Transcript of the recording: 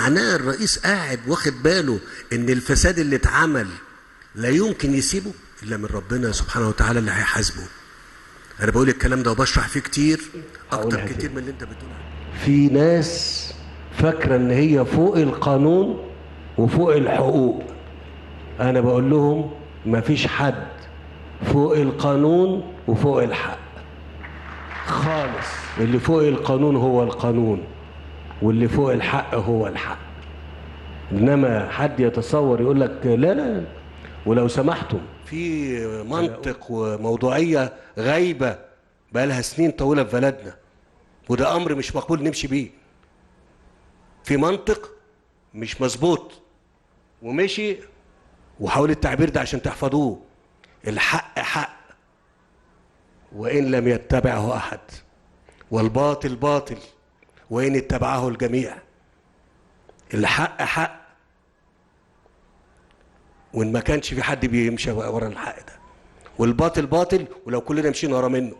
معناه الرئيس قاعد واخد باله ان الفساد اللي اتعمل لا يمكن يسيبه الا من ربنا سبحانه وتعالى اللي هيحاسبه. انا بقول الكلام ده وبشرح فيه كتير اكتر كتير من اللي انت بتقوله. في ناس فاكره ان هي فوق القانون وفوق الحقوق. انا بقول لهم مفيش حد فوق القانون وفوق الحق خالص. اللي فوق القانون هو القانون، واللي فوق الحق هو الحق. انما حد يتصور يقول لك لا لا. ولو سمحتم، في منطق وموضوعيه غايبه بقالها سنين طويله في بلدنا، وده امر مش مقبول نمشي بيه. في منطق مش مظبوط ومشي، وحاول التعبير ده عشان تحفظوه. الحق حق وان لم يتبعه احد، والباطل باطل وان اتبعه الجميع. الحق حق وان ما كانش في حد بيمشي ورا الحق ده، والباطل باطل ولو كلنا مشينا ورا منه.